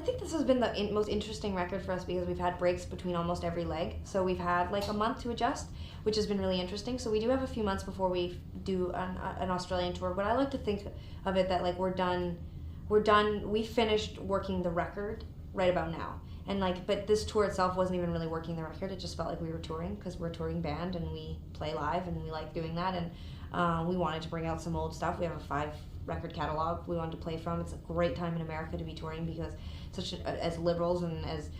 think this has been the most interesting record for us because we've had breaks between almost every leg. So we've had like a month to adjust, which has been really interesting. So we do have a few months before we do an Australian tour. But I like to think of it that like we're done. We finished working the record right about now. And like, but this tour itself wasn't even really working the record. It just felt like we were touring because we're a touring band and we play live and we like doing that. And we wanted to bring out some old stuff. We have a 5-record catalog we wanted to play from. It's a great time in America to be touring because as liberals and as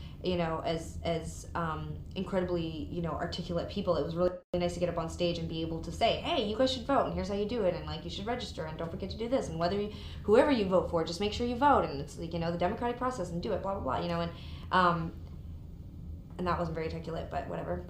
incredibly articulate people, it was really nice to get up on stage and be able to say, hey, you guys should vote and here's how you do it, and like you should register and don't forget to do this, and whoever you vote for, just make sure you vote, and it's like the democratic process and do it, blah blah blah, and that wasn't very articulate, but whatever.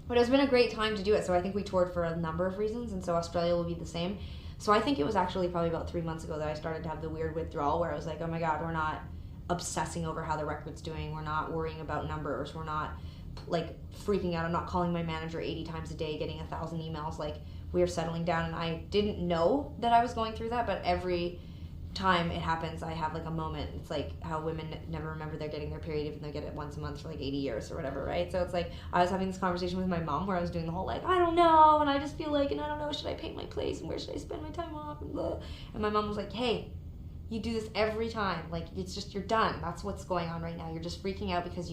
But it's been a great time to do it. So I think we toured for a number of reasons, and so Australia will be the same. So I think it was actually probably about 3 months ago that I started to have the weird withdrawal where I was like, oh my god, we're not obsessing over how the record's doing, we're not worrying about numbers, we're not like freaking out, I'm not calling my manager 80 times a day getting 1,000 emails, like we are settling down. And I didn't know that I was going through that, but every time it happens I have like a moment. It's like how women never remember they're getting their period even though they get it once a month for like 80 years or whatever, right? So it's like I was having this conversation with my mom where I was doing the whole like I don't know, and I just feel like, and I don't know, should I paint my place and where should I spend my time off and blah. And my mom was like, hey, you do this every time, like it's just, you're done, that's what's going on right now, you're just freaking out because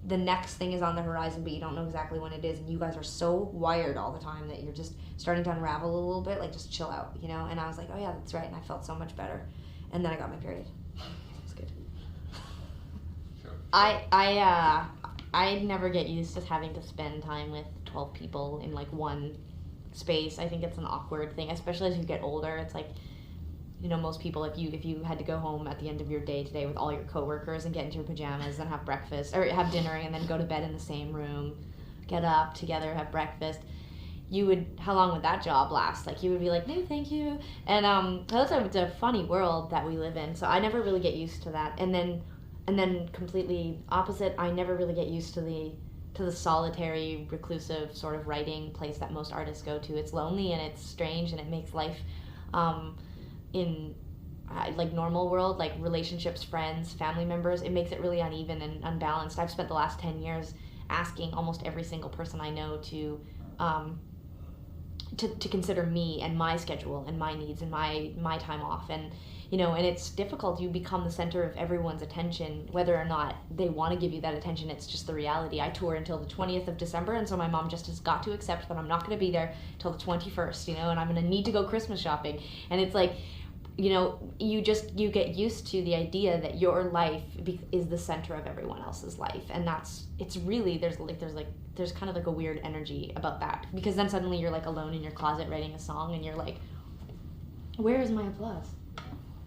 the next thing is on the horizon but you don't know exactly when it is, and you guys are so wired all the time that you're just starting to unravel a little bit, like just chill out, and I was like, oh yeah, that's right, and I felt so much better, and then I got my period. It was good. I never get used to having to spend time with 12 people in like one space. I think it's an awkward thing, especially as you get older. It's like, most people, if you had to go home at the end of your day today with all your coworkers and get into your pajamas and have breakfast or have dinner and then go to bed in the same room, get up together, have breakfast, how long would that job last? Like you would be like, no, thank you. And it's a funny world that we live in. So I never really get used to that. And then completely opposite, I never really get used to the solitary, reclusive sort of writing place that most artists go to. It's lonely and it's strange and it makes life in like normal world, like relationships, friends, family members, it makes it really uneven and unbalanced. I've spent the last 10 years asking almost every single person I know to consider me and my schedule and my needs and my time off, and and it's difficult. You become the center of everyone's attention, whether or not they want to give you that attention. It's just the reality. I tour until the 20th of December, and so my mom just has got to accept that I'm not going to be there till the 21st, and I'm going to need to go Christmas shopping. And it's like, you get used to the idea that your life is the center of everyone else's life, and it's really, there's kind of like a weird energy about that, because then suddenly you're like alone in your closet writing a song and you're like, where is my applause?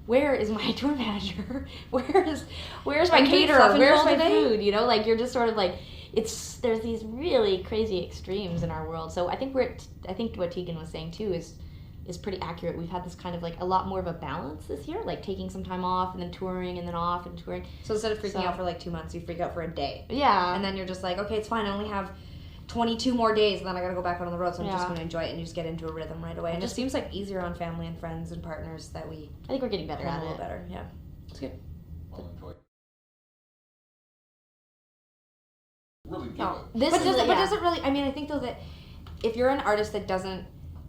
Where is my tour manager? Where's my caterer? Where's my food? Like you're just sort of like, there's these really crazy extremes in our world. So I think what Tegan was saying too is pretty accurate. We've had this kind of like a lot more of a balance this year, like taking some time off and then touring and then off and touring. So instead of freaking out for like 2 months, you freak out for a day. Yeah. And then you're just like, okay, it's fine, I only have 22 more days and then I gotta go back out on the road, so I'm just gonna enjoy it, and you just get into a rhythm right away. And it just seems like easier on family and friends and partners that I think we're getting better at it. A little better, yeah. It's good. Well, enjoy. Really do No. it. Does it really, I mean, I think though that if you're an artist that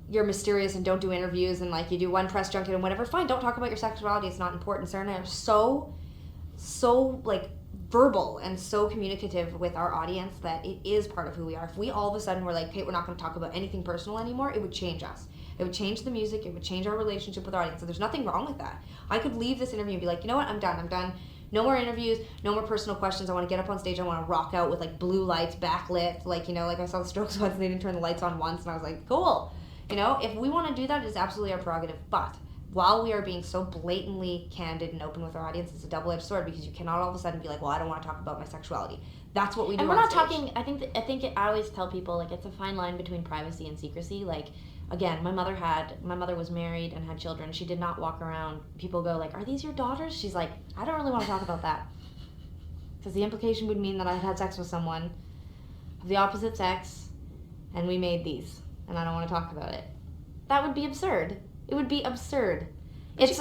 you're mysterious and don't do interviews and like you do one press junket and whatever, fine, don't talk about your sexuality, it's not important. Sarah and I are so like verbal and so communicative with our audience that it is part of who we are. If we all of a sudden were like, hey, we're not going to talk about anything personal anymore, it would change us. It would change the music, it would change our relationship with our audience. So there's nothing wrong with that. I could leave this interview and be like, you know what, I'm done. No more interviews, no more personal questions. I want to get up on stage, I want to rock out with like blue lights, backlit, like, like I saw the Strokes once and they didn't turn the lights on once and I was like, cool. If we want to do that, it's absolutely our prerogative. But while we are being so blatantly candid and open with our audience, it's a double-edged sword, because you cannot all of a sudden be like, well, I don't want to talk about my sexuality. That's what we do. And we're not stage. talking. I always tell people, like, it's a fine line between privacy and secrecy. Like, again, my mother was married and had children. She did not walk around. People go like, are these your daughters? She's like, I don't really want to talk about that, because the implication would mean that I had sex with someone of the opposite sex, and we made these, and I don't want to talk about it. That would be absurd. It would be absurd.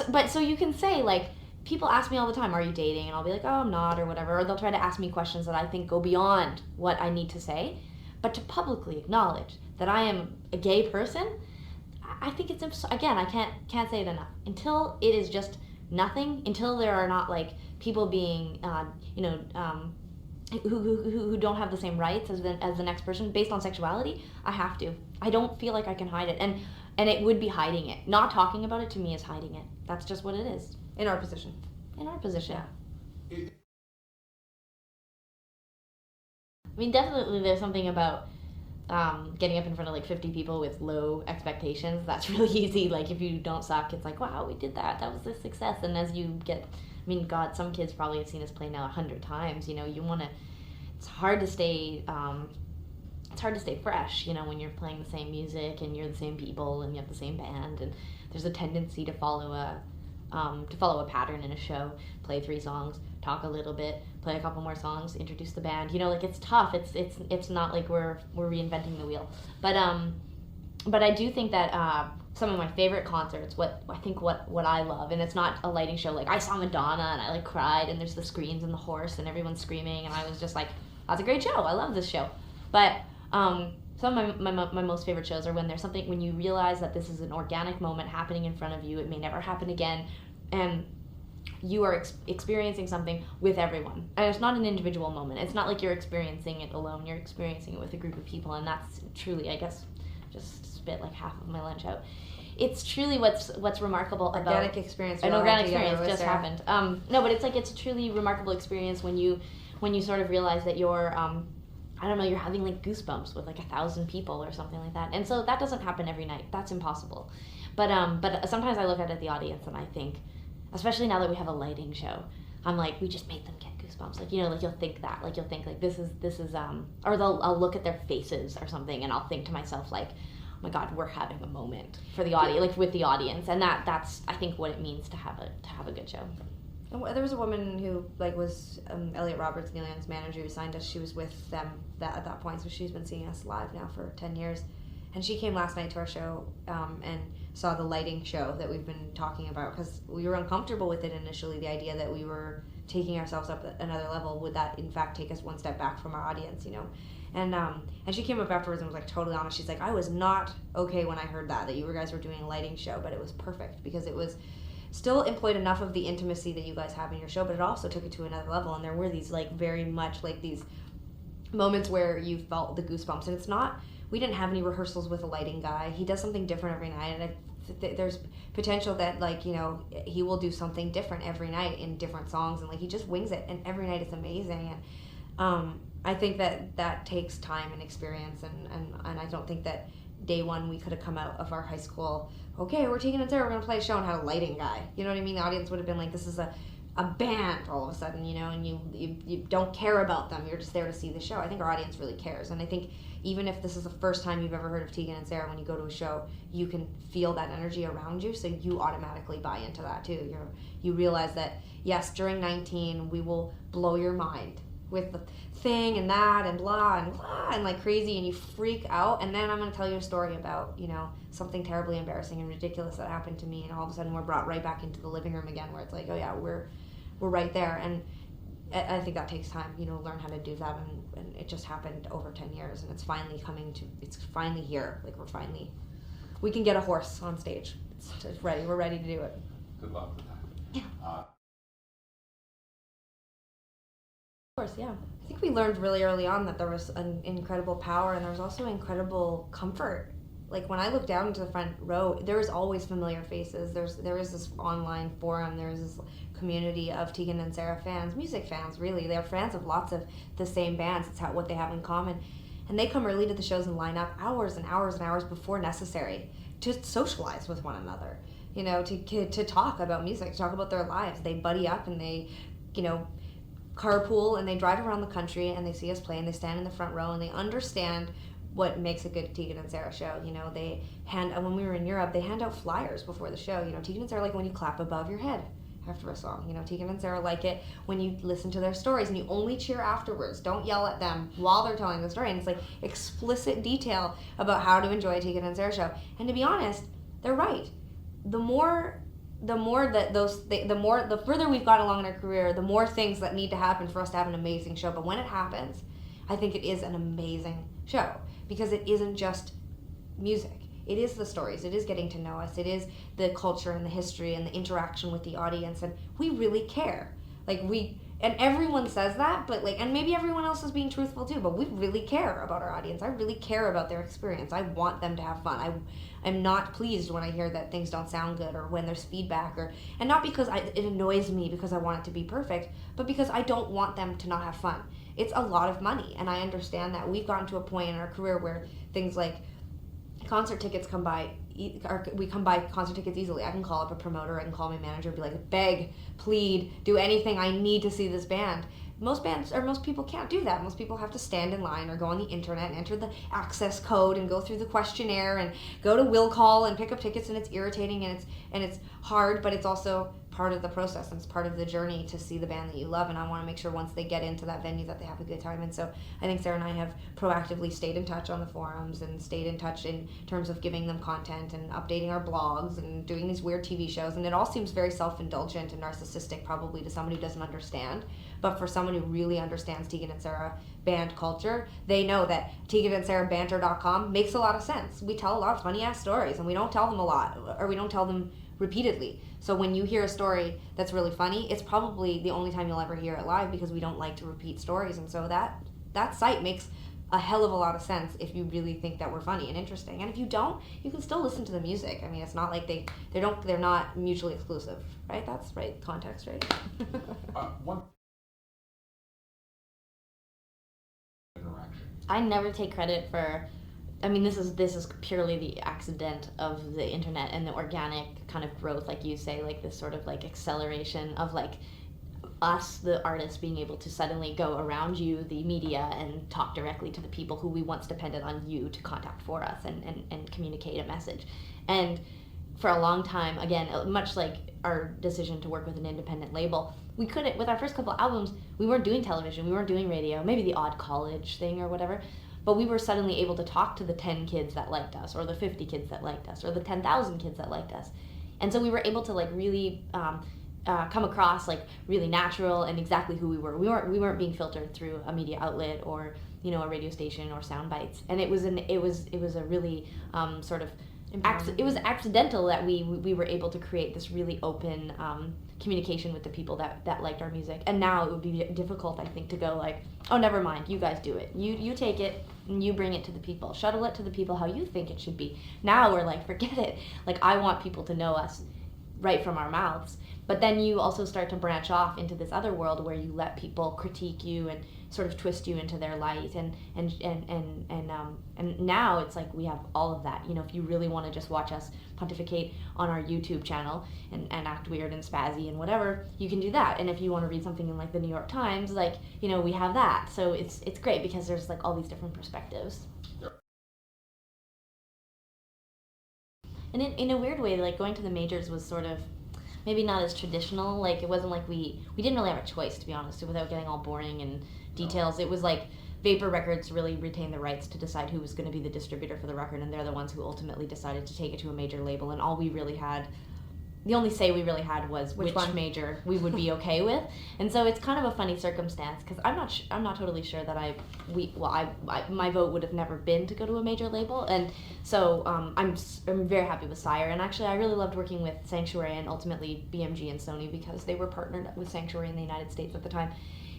But so you can say, like, people ask me all the time, are you dating? And I'll be like, oh, I'm not, or whatever. Or they'll try to ask me questions that I think go beyond what I need to say. But to publicly acknowledge that I am a gay person, I think it's, again, I can't say it enough. Until it is just nothing, until there are not like people being, who don't have the same rights as the next person based on sexuality, I have to. I don't feel like I can hide it. And it would be hiding it. Not talking about it to me is hiding it. That's just what it is. In our position. In our position. Yeah. I mean, definitely there's something about getting up in front of like 50 people with low expectations. That's really easy. Like if you don't suck, it's like, wow, we did that. That was a success. And as you get, I mean, God, some kids probably have seen us play now 100 times. You know, you want to. It's hard to stay. It's hard to stay fresh. You know, when you're playing the same music and you're the same people and you have the same band, and there's a tendency to follow a pattern in a show. Play 3 songs, talk a little bit, play a couple more songs, introduce the band. You know, like it's tough. It's not like we're reinventing the wheel. But I do think that some of my favorite concerts, what I love, and it's not a lighting show. Like I saw Madonna and I like cried, and there's the screams and the horse and everyone's screaming, and I was just like, that's a great show. I love this show. But some of my most favorite shows are when there's something, when you realize that this is an organic moment happening in front of you. It may never happen again, and you are experiencing something with everyone. And it's not an individual moment. It's not like you're experiencing it alone. You're experiencing it with a group of people, and that's truly, I guess, just spit like half of my lunch out. It's truly what's remarkable about organic experience. An organic experience just happened. No, but it's a truly remarkable experience when you sort of realize that you're I don't know, you're having like goosebumps with like 1,000 people or something like that. And so that doesn't happen every night. That's impossible. But sometimes I look at the audience and I think, especially now that we have a lighting show, I'm like, we just made them get goosebumps. Like, you know, like you'll think like this is or I'll look at their faces or something and I'll think to myself like, oh my God, we're having a moment for the audience, like with the audience. And that's I think what it means to have a good show. And there was a woman who was Elliot Roberts, Neil Young's manager, who signed us. She was with them at that point, so she's been seeing us live now for 10 years. And she came last night to our show and saw the lighting show that we've been talking about, because we were uncomfortable with it initially, the idea that we were taking ourselves up another level. Would that in fact take us one step back from our audience, you know? And she came up afterwards and was like totally honest. She's like, I was not okay when I heard that you guys were doing a lighting show, but it was perfect because it was still employed enough of the intimacy that you guys have in your show, but it also took it to another level. And there were these like very much like these moments where you felt the goosebumps. And it's not, we didn't have any rehearsals with a lighting guy. He does something different every night, and there's potential that like, you know, he will do something different every night in different songs, and like he just wings it, and every night it's amazing. And I think that takes time and experience, and I don't think that day one we could have come out of our high school, okay, we're Tegan and Sara, we're going to play a show and had a lighting guy. You know what I mean? The audience would have been like, this is a band all of a sudden, you know, and you don't care about them. You're just there to see the show. I think our audience really cares. And I think even if this is the first time you've ever heard of Tegan and Sara, when you go to a show, you can feel that energy around you, so you automatically buy into that too. You realize that, yes, during 19, we will blow your mind with the thing and that and blah and like crazy, and you freak out, and then I'm going to tell you a story about, you know, something terribly embarrassing and ridiculous that happened to me, and all of a sudden we're brought right back into the living room again, where it's like, oh yeah, we're right there. And I think that takes time, you know, learn how to do that, and it just happened over 10 years, and it's finally here. Like we can get a horse on stage. It's ready. We're ready to do it. Good luck with that. Yeah. Of course, yeah. I think we learned really early on that there was an incredible power, and there was also incredible comfort. Like when I look down into the front row, there is always familiar faces. There is this online forum. There is this community of Tegan and Sara fans, music fans. Really, they're fans of lots of the same bands. It's what they have in common, and they come early to the shows and line up hours and hours and hours before necessary to socialize with one another. You know, to talk about music, to talk about their lives. They buddy up and they, you know, carpool, and they drive around the country, and they see us play, and they stand in the front row, and they understand what makes a good Tegan and Sara show. You know, when we were in Europe, they hand out flyers before the show. You know, Tegan and Sara like when you clap above your head after a song. You know, Tegan and Sara like it when you listen to their stories and you only cheer afterwards. Don't yell at them while they're telling the story. And it's like explicit detail about how to enjoy a Tegan and Sara show. And to be honest, they're right. The more the more that the further we've got along in our career, the more things that need to happen for us to have an amazing show. But when it happens, I think it is an amazing show because it isn't just music. It is the stories. It is getting to know us. It is the culture and the history and the interaction with the audience, and we really care. And everyone says that, but and maybe everyone else is being truthful too, but we really care about our audience. I really care about their experience. I want them to have fun. I'm not pleased when I hear that things don't sound good or when there's feedback, and not because it annoys me because I want it to be perfect, but because I don't want them to not have fun. It's a lot of money, and I understand that. We've gotten to a point in our career where things like concert tickets we come by concert tickets easily. I can call up a promoter, I can call my manager and be like, beg, plead, do anything, I need to see this band. Most people can't do that. Most people have to stand in line or go on the internet and enter the access code and go through the questionnaire and go to will call and pick up tickets, and it's irritating and it's hard, but it's also part of the process and it's part of the journey to see the band that you love. And I want to make sure once they get into that venue that they have a good time. And so I think Sarah and I have proactively stayed in touch on the forums and stayed in touch in terms of giving them content and updating our blogs and doing these weird TV shows. And it all seems very self-indulgent and narcissistic probably to someone who doesn't understand. But for someone who really understands Tegan and Sara band culture, they know that TeganandSaraBanter.com makes a lot of sense. We tell a lot of funny-ass stories, and we don't tell them a lot, or we don't tell them repeatedly. So when you hear a story that's really funny, it's probably the only time you'll ever hear it live because we don't like to repeat stories. And so that site makes a hell of a lot of sense if you really think that we're funny and interesting. And if you don't, you can still listen to the music. I mean, it's not like they're not mutually exclusive, right? That's right, context, right? One interaction. I never take credit for. I mean, this is purely the accident of the internet and the organic kind of growth, like you say, like this sort of like acceleration of like us, the artists, being able to suddenly go around you, the media, and talk directly to the people who we once depended on you to contact for us and communicate a message. And for a long time, again, much like our decision to work with an independent label, we couldn't, with our first couple albums, we weren't doing television, we weren't doing radio, maybe the odd college thing or whatever, but we were suddenly able to talk to the 10 kids that liked us, or the 50 kids that liked us, or the 10,000 kids that liked us. And so we were able to like really come across like really natural and exactly who we were. We weren't being filtered through a media outlet or a radio station or sound bites. And it was a really sort of it was accidental that we were able to create this really open communication with the people that liked our music. And now it would be difficult, I think, to go like, oh, never mind, you guys do it. You take it and you bring it to the people. Shuttle it to the people how you think it should be. Now we're like, forget it. Like, I want people to know us right from our mouths. But then you also start to branch off into this other world where you let people critique you and sort of twist you into their light, and now it's like we have all of that. If you really want to just watch us pontificate on our YouTube channel and act weird and spazzy and whatever, you can do that. And if you want to read something in like the New York Times, like we have that. So it's great because there's like all these different perspectives. Yep. And in a weird way, like going to the majors was sort of maybe not as traditional. Like it wasn't like we didn't really have a choice, to be honest, without getting all boring and details. It was like Vapor Records really retained the rights to decide who was going to be the distributor for the record, and they're the ones who ultimately decided to take it to a major label. And the only say we really had was which major we would be okay with. And so it's kind of a funny circumstance because I'm not totally sure that my vote would have never been to go to a major label. And so I'm very happy with Sire. And actually I really loved working with Sanctuary and ultimately BMG and Sony because they were partnered with Sanctuary in the United States at the time.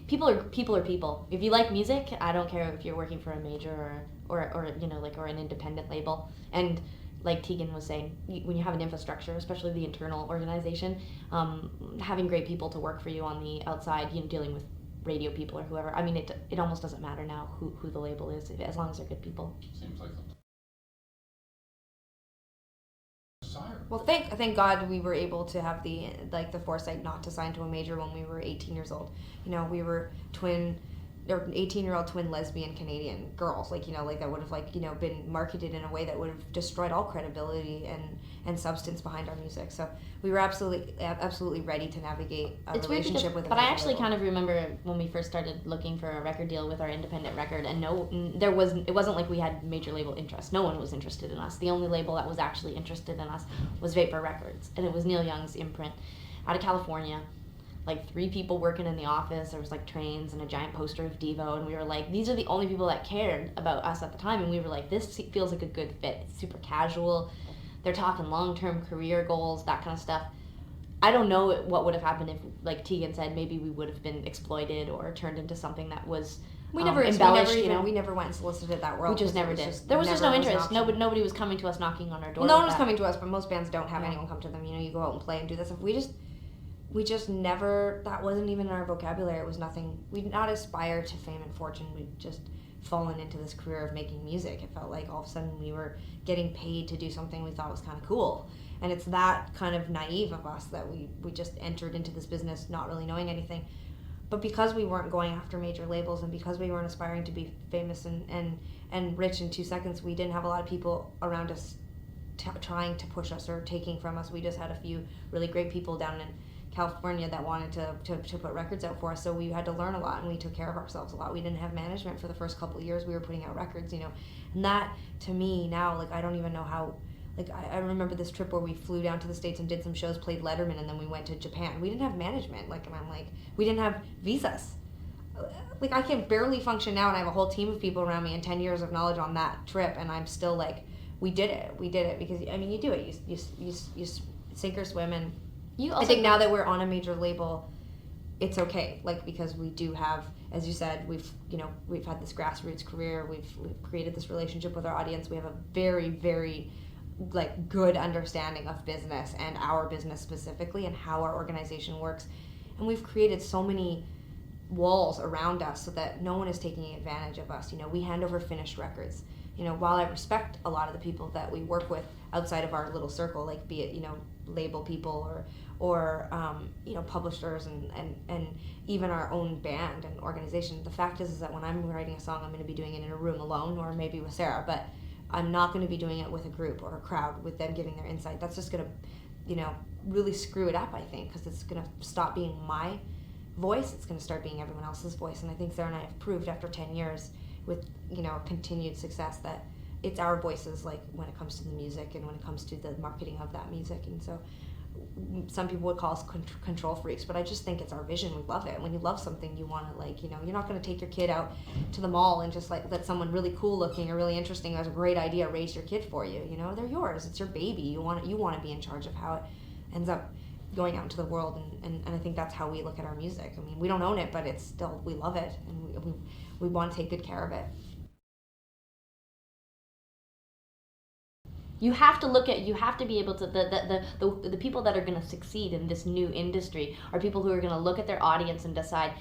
People are people. If you like music, I don't care if you're working for a major or an independent label. And like Tegan was saying, when you have an infrastructure, especially the internal organization, having great people to work for you on the outside, dealing with radio people or whoever. I mean, it almost doesn't matter now who the label is, as long as they're good people. Seems like something. Sire. Well, thank God we were able to have the foresight not to sign to a major when we were 18 years old. We were twin or 18-year-old twin lesbian Canadian girls, like, you know, like that would have, like, you know, been marketed in a way that would have destroyed all credibility and substance behind our music. So we were absolutely ready to navigate a relationship with a but I major actually label. kind of remember when we first started looking for a record deal with our independent record, and it wasn't like we had major label interest. No one was interested in us. The only label that was actually interested in us was Vapor Records, and it was Neil Young's imprint out of California. Like 3 people working in the office. There was like trains and a giant poster of Devo, and we were like, these are the only people that cared about us at the time, and we were like, this feels like a good fit. It's super casual. They're talking long-term career goals, that kind of stuff. I don't know what would have happened if, like Tegan said, maybe we would have been exploited or turned into something that was embellished. We never went and solicited that world. We just never did. There was just no interest. Nobody was coming to us, knocking on our door. Well, no one was coming to us, but most bands don't have anyone come to them. You know, you go out and play and do this stuff. We just never, that wasn't even in our vocabulary. It was nothing. We'd not aspire to fame and fortune. We'd just fallen into this career of making music. It felt like all of a sudden we were getting paid to do something we thought was kind of cool. And it's that kind of naive of us that we just entered into this business not really knowing anything. But because we weren't going after major labels, and because we weren't aspiring to be famous and rich in 2 seconds, we didn't have a lot of people around us trying to push us or taking from us. We just had a few really great people down in California that wanted to put records out for us, so we had to learn a lot, and we took care of ourselves a lot. We didn't have management for the first couple of years we were putting out records, you know, and that to me now, like, I don't even know how, like, I remember this trip where we flew down to the States and did some shows, played Letterman, and then we went to Japan. We didn't have management, like, and I'm like, we didn't have visas. Like, I can barely function now, and I have a whole team of people around me and 10 years of knowledge on that trip, and I'm still like, we did it because, I mean, you do it, you sink or swim. And I think now that we're on a major label, it's okay, like, because we do have, as you said, we've had this grassroots career, we've created this relationship with our audience, we have a very, very, like, good understanding of business and our business specifically and how our organization works, and we've created so many walls around us so that no one is taking advantage of us. You know, we hand over finished records. You know, while I respect a lot of the people that we work with outside of our little circle, like, be it, you know, label people or you know, publishers and even our own band and organization, the fact is that when I'm writing a song, I'm going to be doing it in a room alone, or maybe with Sarah, but I'm not going to be doing it with a group or a crowd, with them giving their insight. That's just going to, you know, really screw it up, I think, because it's going to stop being my voice. It's going to start being everyone else's voice. And I think Sarah and I have proved after 10 years with, you know, continued success that it's our voices, like, when it comes to the music and when it comes to the marketing of that music. And so some people would call us control freaks, but I just think it's our vision. We love it. When you love something, you want to, like, you know, you're not going to take your kid out to the mall and just, like, let someone really cool looking or really interesting who has a great idea raise your kid for you. You know, they're yours. It's your baby. You want to be in charge of how it ends up going out into the world, and I think that's how we look at our music. I mean, we don't own it, but it's still, we love it, and we want to take good care of it. You have to be able to, the people that are going to succeed in this new industry are people who are going to look at their audience and decide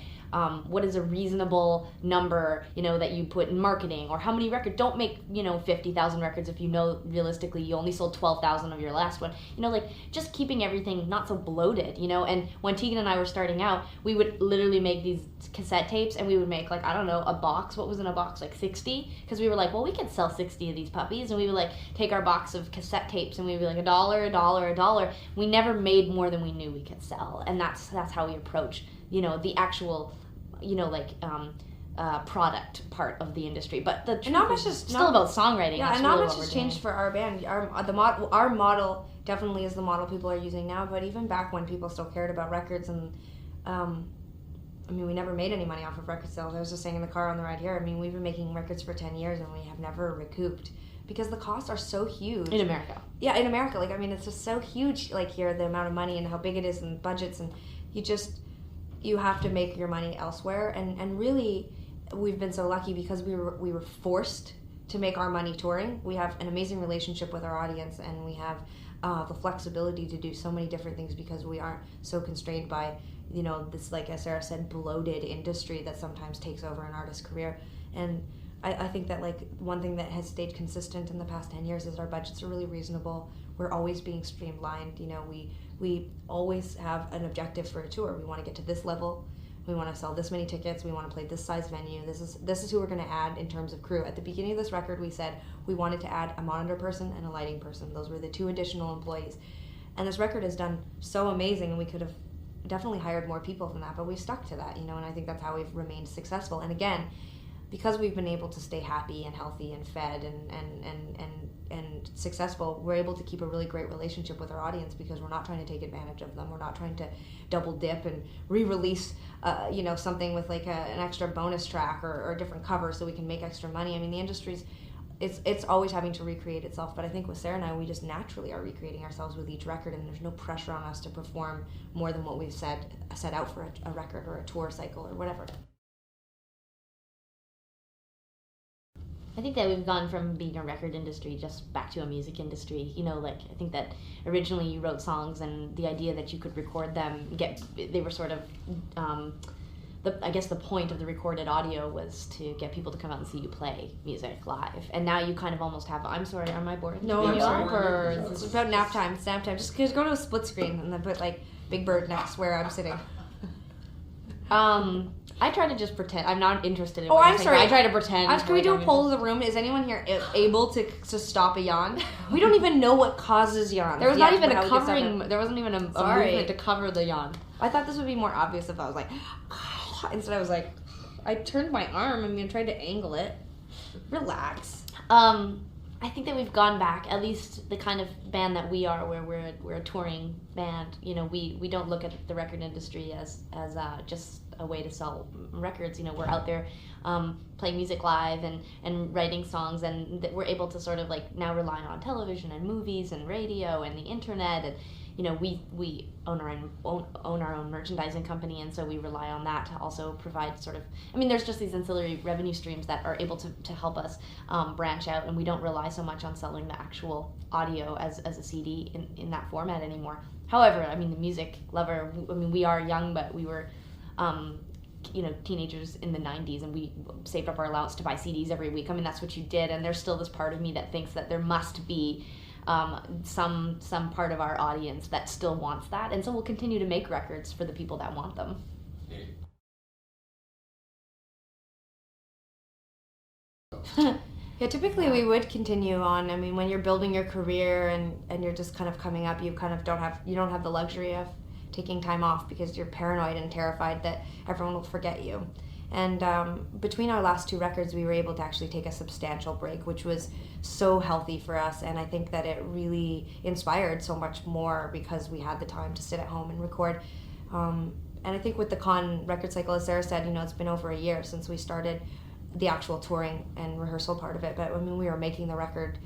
what is a reasonable number, you know, that you put in marketing, or how many records. Don't make, you know, 50,000 records if you know realistically you only sold 12,000 of your last one. You know, like, just keeping everything not so bloated, you know. And when Tegan and I were starting out, we would literally make these cassette tapes, and we would make, like, I don't know, a box. What was in a box? Like 60? Because we were like, well, we could sell 60 of these puppies, and we would, like, take our box of cassette tapes, and we'd be like, $1. We never made more than we knew we could sell, and that's how we approach, you know, the actual, you know, like, product part of the industry. But the truth is still about songwriting. Yeah, and not much has changed for our band. Our model definitely is the model people are using now, but even back when people still cared about records, and I mean, we never made any money off of record sales. I was just saying in the car on the ride here, I mean, we've been making records for 10 years, and we have never recouped, because the costs are so huge. In America. Yeah, in America. Like, I mean, it's just so huge, like, here, the amount of money and how big it is and budgets, and you have to make your money elsewhere. And really, we've been so lucky because we were forced to make our money touring. We have an amazing relationship with our audience, and we have the flexibility to do so many different things because we aren't so constrained by, you know, this, like, as Sarah said, bloated industry that sometimes takes over an artist's career. And I think that, like, one thing that has stayed consistent in the past 10 years is our budgets are really reasonable. We're always being streamlined. You know, we always have an objective for a tour. We want to get to this level. we want to sell this many tickets, we want to play this size venue, this is who we're going to add in terms of crew. At the beginning of this record, we said we wanted to add a monitor person and a lighting person. Those were the 2 additional employees. And this record has done so amazing, and we could have definitely hired more people than that, but we stuck to that, and I think that's how we've remained successful. And again, because we've been able to stay happy and healthy and fed and successful, we're able to keep a really great relationship with our audience, because we're not trying to take advantage of them. We're not trying to double dip and re-release something with like an extra bonus track or a different cover so we can make extra money. I mean, the industry's it's always having to recreate itself, but I think with Sarah and I, we just naturally are recreating ourselves with each record, and there's no pressure on us to perform more than what we've set out for a record or a tour cycle or whatever. I think that we've gone from being a record industry just back to a music industry. Like, I think that originally you wrote songs, and the idea that you could record them, they were sort of, I guess the point of the recorded audio was to get people to come out and see you play music live. And now you kind of almost have, I'm sorry, am I boring? No, I'm sorry. or it's about nap time. It's nap time. Just go to a split screen and then put like Big Bird next where I'm sitting. I try to just pretend. I'm not interested in. Oh, I'm sorry. I try to pretend. Can we do a poll of the room? Is anyone here able to stop a yawn? We don't even know what causes yawns. There was not even but a covering. There wasn't even a movement to cover the yawn. I thought this would be more obvious if I was like, instead I was like, I turned my arm. I mean, I tried to angle it. Relax. I think that we've gone back, at least the kind of band that we are, where we're a touring band. We don't look at the record industry as just a way to sell records. We're out there playing music live and writing songs, and that we're able to sort of like now rely on television and movies and radio and the internet, and we own our own merchandising company, and so we rely on that to also provide sort of, there's just these ancillary revenue streams that are able to help us branch out, and we don't rely so much on selling the actual audio as a CD in that format anymore. However, the music lover, we are young, but we were teenagers in the 90s, and we saved up our allowance to buy CDs every week. That's what you did, and there's still this part of me that thinks that there must be some part of our audience that still wants that, and so we'll continue to make records for the people that want them. Yeah, typically we would continue on. When you're building your career and you're just kind of coming up, you kind of don't have the luxury of taking time off, because you're paranoid and terrified that everyone will forget you. And between our last 2 records, we were able to actually take a substantial break, which was so healthy for us. And I think that it really inspired so much more because we had the time to sit at home and record. And I think with the con record cycle, as Sarah said, it's been over a year since we started the actual touring and rehearsal part of it. But we were making the record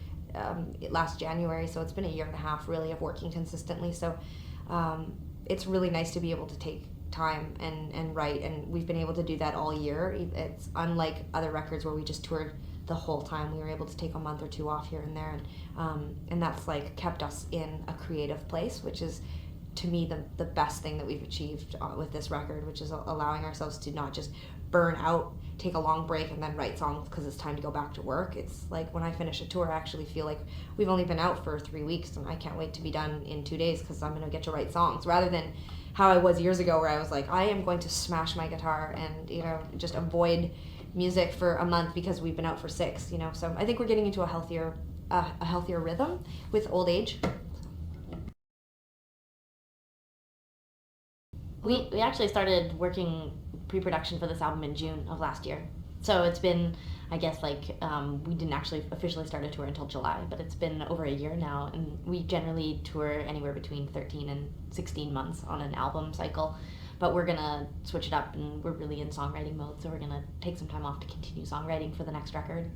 last January, so it's been a year and a half really of working consistently. So it's really nice to be able to take time and write, and we've been able to do that all year. It's unlike other records where we just toured the whole time. We were able to take a month or 2 off here and there, and that's like kept us in a creative place, which is to me the best thing that we've achieved with this record, which is allowing ourselves to not just burn out, take a long break, and then write songs because it's time to go back to work. It's like when I finish a tour, I actually feel like we've only been out for 3 weeks, and I can't wait to be done in 2 days because I'm going to get to write songs, rather than how I was years ago where I was like, I am going to smash my guitar and just avoid music for a month because we've been out for 6. So I think we're getting into a healthier rhythm with old age. We actually started working pre-production for this album in June of last year. So it's been, I guess, we didn't actually officially start a tour until July, but it's been over a year now, and we generally tour anywhere between 13 and 16 months on an album cycle. But we're gonna switch it up, and we're really in songwriting mode, so we're gonna take some time off to continue songwriting for the next record.